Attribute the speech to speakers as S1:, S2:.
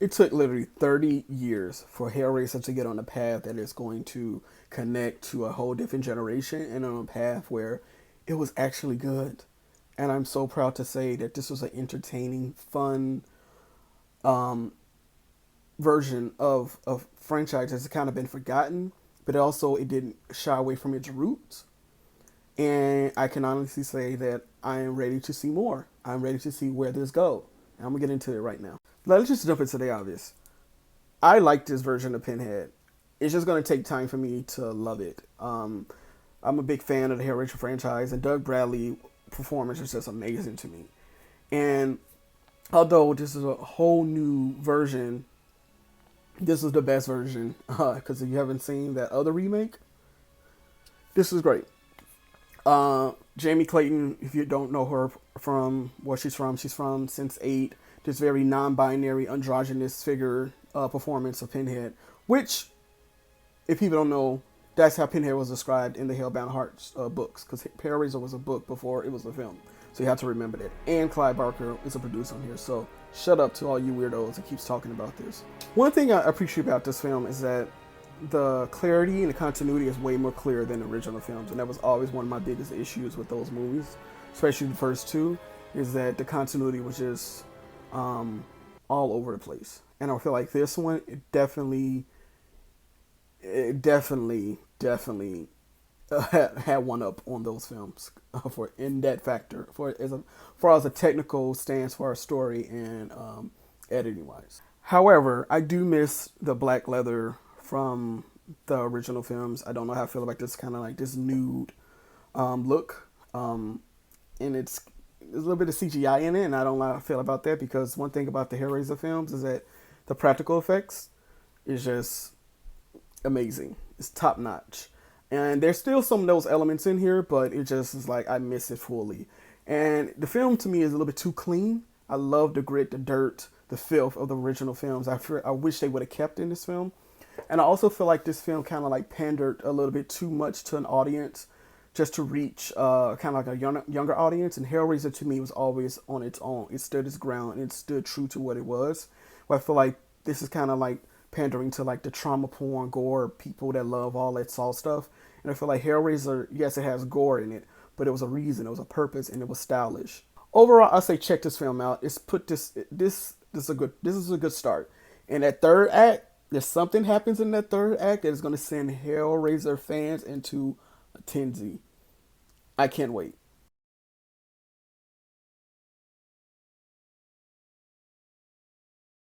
S1: It took literally 30 years for Hellraiser to get on a path that is going to connect to a whole different generation and on a path where it was actually good. And I'm so proud to say that this was an entertaining, fun um, version of franchise that's kind of been forgotten, but also it didn't shy away from its roots. And I can honestly say that I am ready to see more. I'm ready to see where this goes. I'm gonna get into it right now. Let's just jump into the obvious. I like this version of Pinhead. It's just gonna take time for me to love it. I'm a big fan of the Hellraiser franchise, and Doug Bradley performance is just amazing to me. And although this is a whole new version, this is the best version because if you haven't seen that other remake, this is great. Jamie Clayton, if you don't know her from where she's from Sense 8, this very non binary, androgynous figure performance of Pinhead, which, if people don't know, that's how Pinhead was described in the Hellbound Hearts books, because Hellraiser was a book before it was a film. So you have to remember that. And Clive Barker is a producer on here, so shut up to all you weirdos that keeps talking about this. One thing I appreciate about this film is that the clarity and the continuity is way more clear than the original films, and that was always one of my biggest issues with those movies, especially the first two, is that the continuity was just all over the place. And I feel like this one, it definitely had one up on those films for in that factor for as a far as a technical stance for our story and editing wise. However, I do miss the black leather from the original films. I don't know how I feel about this kind of like this nude look, and there's a little bit of CGI in it, and I don't know how I feel about that because one thing about the Hellraiser films is that the practical effects is just amazing. It's top notch. And there's still some of those elements in here, but it just is like I miss it fully. And the film to me is a little bit too clean. I love the grit, the dirt, the filth of the original films. I wish they would have kept in this film. And I also feel like this film kind of like pandered a little bit too much to an audience just to reach kind of like a younger audience. And Hellraiser to me was always on its own. It stood its ground and it stood true to what it was. But I feel like this is kind of like pandering to like the trauma porn gore people that love all that Saw stuff. And I feel like Hellraiser, yes, it has gore in it, but it was a reason, it was a purpose, and it was stylish. Overall, I say check this film out. It's put this is a good start. And that third act, there's something happens in that third act that is going to send Hellraiser fans into a tensy. I can't wait.